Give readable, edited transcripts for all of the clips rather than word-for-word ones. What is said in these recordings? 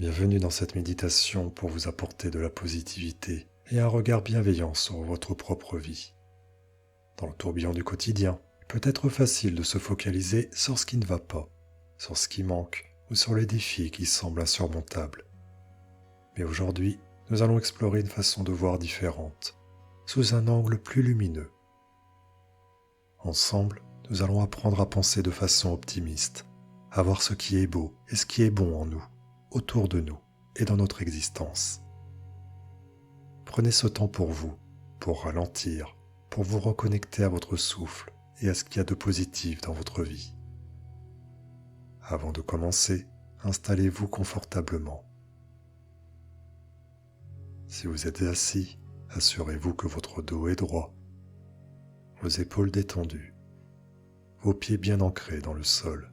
Bienvenue dans cette méditation pour vous apporter de la positivité et un regard bienveillant sur votre propre vie. Dans le tourbillon du quotidien, il peut être facile de se focaliser sur ce qui ne va pas, sur ce qui manque ou sur les défis qui semblent insurmontables. Mais aujourd'hui, nous allons explorer une façon de voir différente, sous un angle plus lumineux. Ensemble, nous allons apprendre à penser de façon optimiste, à voir ce qui est beau et ce qui est bon en nous, autour de nous et dans notre existence. Prenez ce temps pour vous, pour ralentir, pour vous reconnecter à votre souffle et à ce qu'il y a de positif dans votre vie. Avant de commencer, installez-vous confortablement. Si vous êtes assis, assurez-vous que votre dos est droit, vos épaules détendues, vos pieds bien ancrés dans le sol.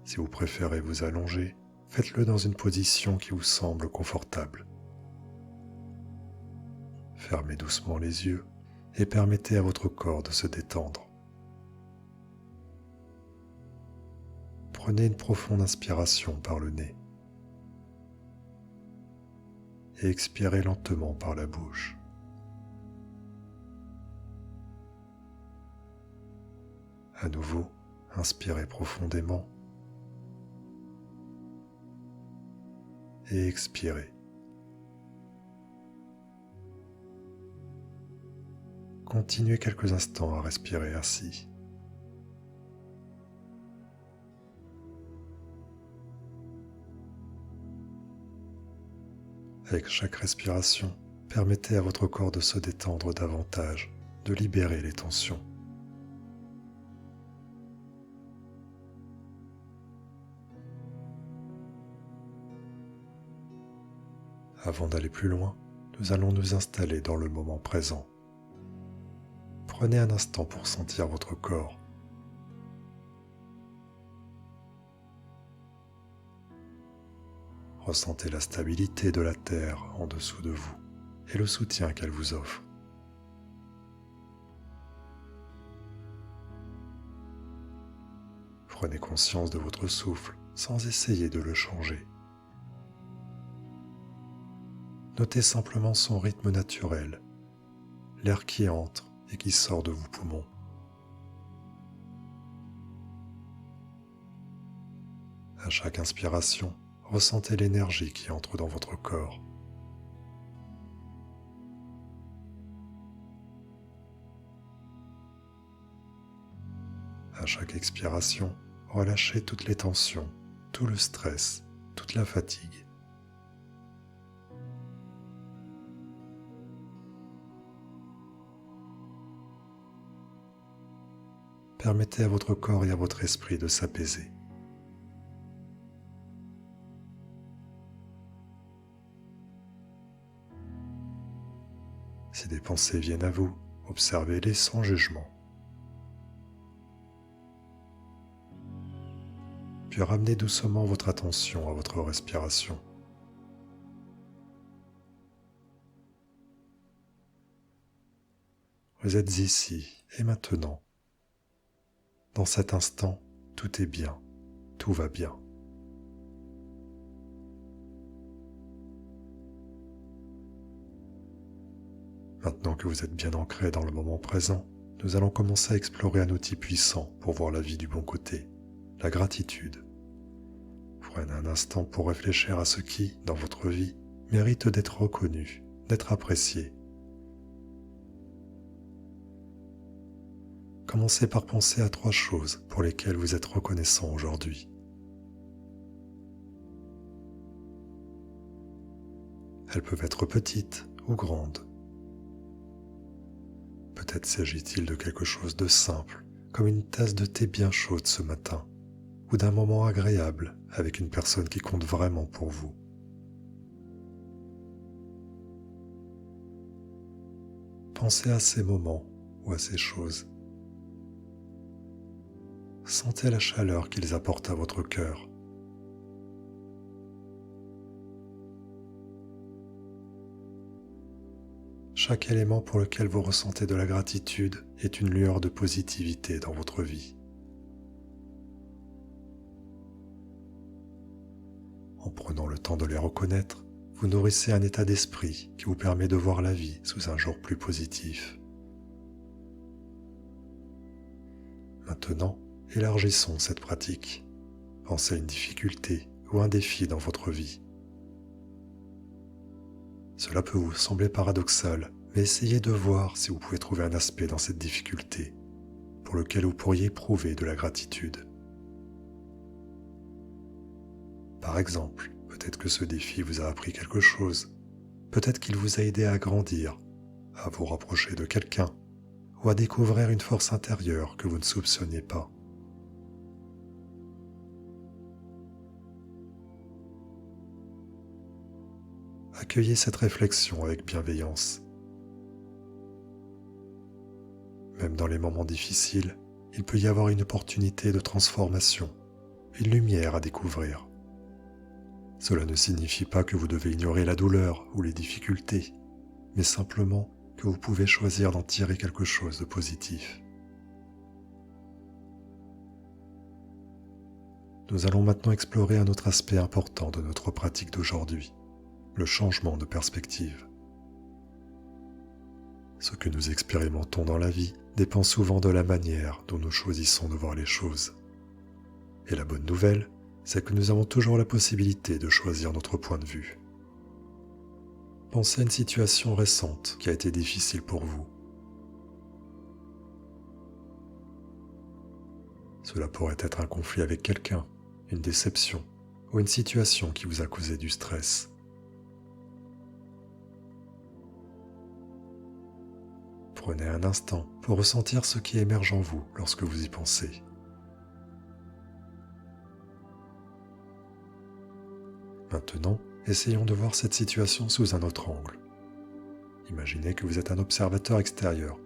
Si vous préférez vous allonger, faites-le dans une position qui vous semble confortable. Fermez doucement les yeux et permettez à votre corps de se détendre. Prenez une profonde inspiration par le nez et expirez lentement par la bouche. À nouveau, inspirez profondément et expirez. Continuez quelques instants à respirer ainsi. Avec chaque respiration, permettez à votre corps de se détendre davantage, de libérer les tensions. Avant d'aller plus loin, nous allons nous installer dans le moment présent. Prenez un instant pour sentir votre corps. Ressentez la stabilité de la terre en dessous de vous et le soutien qu'elle vous offre. Prenez conscience de votre souffle sans essayer de le changer. Notez simplement son rythme naturel, l'air qui entre et qui sort de vos poumons. À chaque inspiration, ressentez l'énergie qui entre dans votre corps. À chaque expiration, relâchez toutes les tensions, tout le stress, toute la fatigue. Permettez à votre corps et à votre esprit de s'apaiser. Si des pensées viennent à vous, observez-les sans jugement. Puis ramenez doucement votre attention à votre respiration. Vous êtes ici et maintenant. Dans cet instant, tout est bien, tout va bien. Maintenant que vous êtes bien ancré dans le moment présent, nous allons commencer à explorer un outil puissant pour voir la vie du bon côté, la gratitude. Prenez un instant pour réfléchir à ce qui, dans votre vie, mérite d'être reconnu, d'être apprécié. Commencez par penser à 3 choses pour lesquelles vous êtes reconnaissant aujourd'hui. Elles peuvent être petites ou grandes. Peut-être s'agit-il de quelque chose de simple, comme une tasse de thé bien chaude ce matin, ou d'un moment agréable avec une personne qui compte vraiment pour vous. Pensez à ces moments ou à ces choses. Sentez la chaleur qu'ils apportent à votre cœur. Chaque élément pour lequel vous ressentez de la gratitude est une lueur de positivité dans votre vie. En prenant le temps de les reconnaître, vous nourrissez un état d'esprit qui vous permet de voir la vie sous un jour plus positif. Maintenant, élargissons cette pratique. Pensez à une difficulté ou un défi dans votre vie. Cela peut vous sembler paradoxal, mais essayez de voir si vous pouvez trouver un aspect dans cette difficulté pour lequel vous pourriez éprouver de la gratitude. Par exemple, peut-être que ce défi vous a appris quelque chose, peut-être qu'il vous a aidé à grandir, à vous rapprocher de quelqu'un ou à découvrir une force intérieure que vous ne soupçonniez pas. Accueillez cette réflexion avec bienveillance. Même dans les moments difficiles, il peut y avoir une opportunité de transformation, une lumière à découvrir. Cela ne signifie pas que vous devez ignorer la douleur ou les difficultés, mais simplement que vous pouvez choisir d'en tirer quelque chose de positif. Nous allons maintenant explorer un autre aspect important de notre pratique d'aujourd'hui, le changement de perspective. Ce que nous expérimentons dans la vie dépend souvent de la manière dont nous choisissons de voir les choses. Et la bonne nouvelle, c'est que nous avons toujours la possibilité de choisir notre point de vue. Pensez à une situation récente qui a été difficile pour vous. Cela pourrait être un conflit avec quelqu'un, une déception ou une situation qui vous a causé du stress. Prenez un instant pour ressentir ce qui émerge en vous lorsque vous y pensez. Maintenant, essayons de voir cette situation sous un autre angle. Imaginez que vous êtes un observateur extérieur,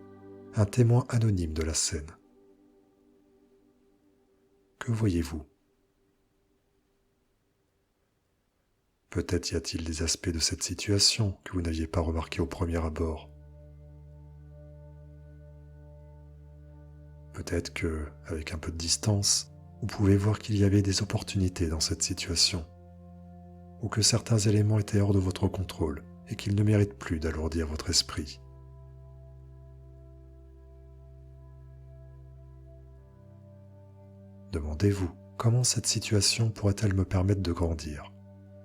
un témoin anonyme de la scène. Que voyez-vous? Peut-être y a-t-il des aspects de cette situation que vous n'aviez pas remarqués au premier abord. Peut-être que, avec un peu de distance, vous pouvez voir qu'il y avait des opportunités dans cette situation, ou que certains éléments étaient hors de votre contrôle et qu'ils ne méritent plus d'alourdir votre esprit. Demandez-vous, comment cette situation pourrait-elle me permettre de grandir?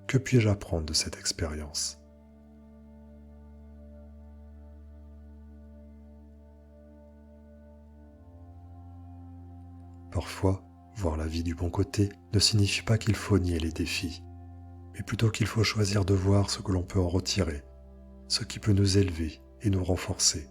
Que puis-je apprendre de cette expérience? Parfois, voir la vie du bon côté ne signifie pas qu'il faut nier les défis, mais plutôt qu'il faut choisir de voir ce que l'on peut en retirer, ce qui peut nous élever et nous renforcer.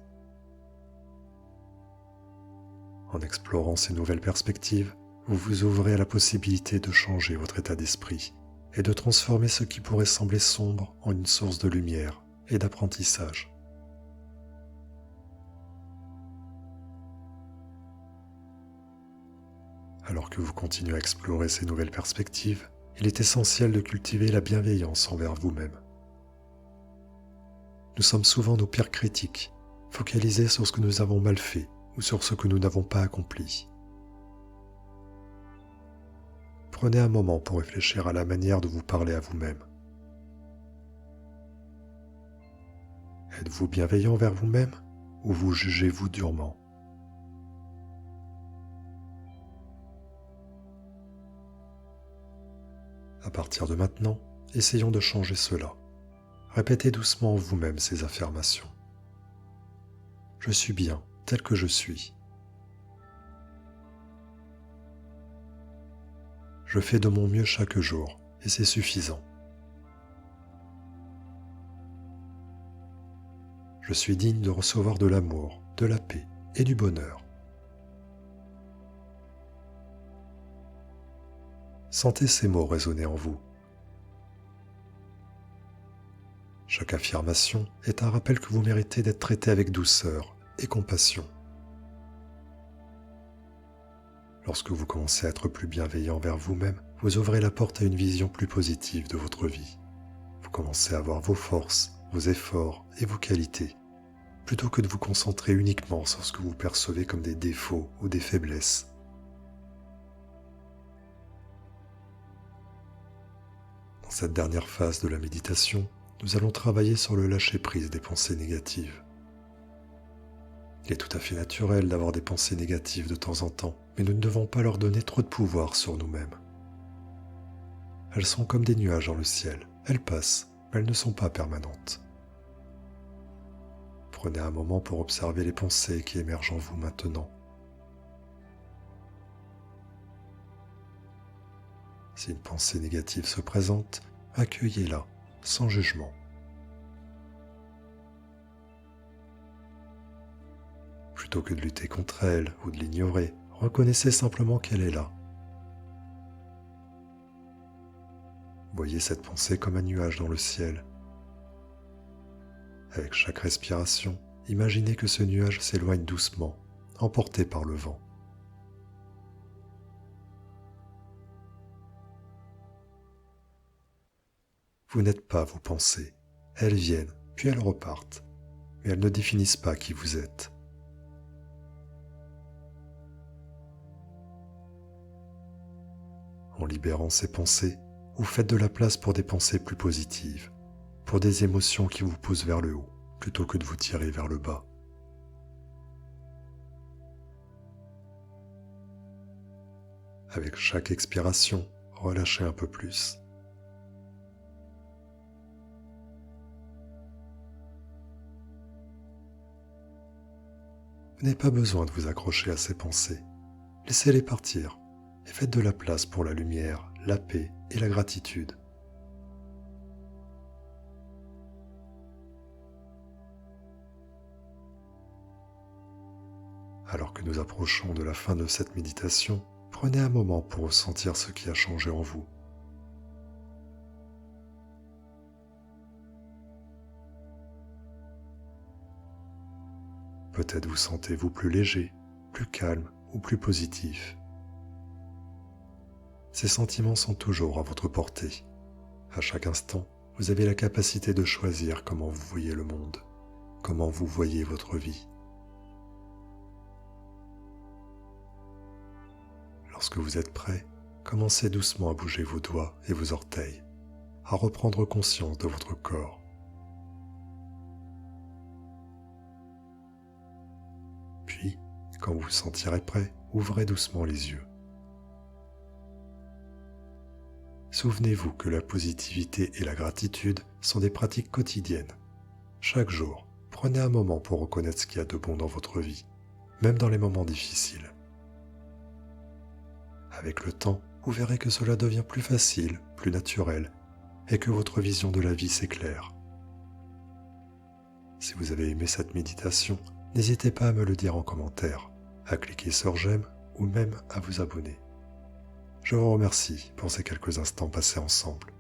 En explorant ces nouvelles perspectives, vous vous ouvrez à la possibilité de changer votre état d'esprit et de transformer ce qui pourrait sembler sombre en une source de lumière et d'apprentissage. Alors que vous continuez à explorer ces nouvelles perspectives, il est essentiel de cultiver la bienveillance envers vous-même. Nous sommes souvent nos pires critiques, focalisés sur ce que nous avons mal fait ou sur ce que nous n'avons pas accompli. Prenez un moment pour réfléchir à la manière de vous parler à vous-même. Êtes-vous bienveillant envers vous-même ou vous jugez-vous durement? À partir de maintenant, essayons de changer cela. Répétez doucement en vous-même ces affirmations. Je suis bien tel que je suis. Je fais de mon mieux chaque jour et c'est suffisant. Je suis digne de recevoir de l'amour, de la paix et du bonheur. Sentez ces mots résonner en vous. Chaque affirmation est un rappel que vous méritez d'être traité avec douceur et compassion. Lorsque vous commencez à être plus bienveillant envers vous-même, vous ouvrez la porte à une vision plus positive de votre vie. Vous commencez à voir vos forces, vos efforts et vos qualités, plutôt que de vous concentrer uniquement sur ce que vous percevez comme des défauts ou des faiblesses. Dans cette dernière phase de la méditation, nous allons travailler sur le lâcher-prise des pensées négatives. Il est tout à fait naturel d'avoir des pensées négatives de temps en temps, mais nous ne devons pas leur donner trop de pouvoir sur nous-mêmes. Elles sont comme des nuages dans le ciel, elles passent, mais elles ne sont pas permanentes. Prenez un moment pour observer les pensées qui émergent en vous maintenant. Si une pensée négative se présente, accueillez-la, sans jugement. Plutôt que de lutter contre elle ou de l'ignorer, reconnaissez simplement qu'elle est là. Voyez cette pensée comme un nuage dans le ciel. Avec chaque respiration, imaginez que ce nuage s'éloigne doucement, emporté par le vent. Vous n'êtes pas vos pensées. Elles viennent, puis elles repartent, mais elles ne définissent pas qui vous êtes. En libérant ces pensées, vous faites de la place pour des pensées plus positives, pour des émotions qui vous poussent vers le haut, plutôt que de vous tirer vers le bas. Avec chaque expiration, relâchez un peu plus. Vous n'avez pas besoin de vous accrocher à ces pensées. Laissez-les partir et faites de la place pour la lumière, la paix et la gratitude. Alors que nous approchons de la fin de cette méditation, prenez un moment pour ressentir ce qui a changé en vous. Peut-être vous sentez-vous plus léger, plus calme ou plus positif. Ces sentiments sont toujours à votre portée. À chaque instant, vous avez la capacité de choisir comment vous voyez le monde, comment vous voyez votre vie. Lorsque vous êtes prêt, commencez doucement à bouger vos doigts et vos orteils, à reprendre conscience de votre corps. Puis, quand vous vous sentirez prêt, ouvrez doucement les yeux. Souvenez-vous que la positivité et la gratitude sont des pratiques quotidiennes. Chaque jour, prenez un moment pour reconnaître ce qu'il y a de bon dans votre vie, même dans les moments difficiles. Avec le temps, vous verrez que cela devient plus facile, plus naturel, et que votre vision de la vie s'éclaire. Si vous avez aimé cette méditation, n'hésitez pas à me le dire en commentaire, à cliquer sur j'aime ou même à vous abonner. Je vous remercie pour ces quelques instants passés ensemble.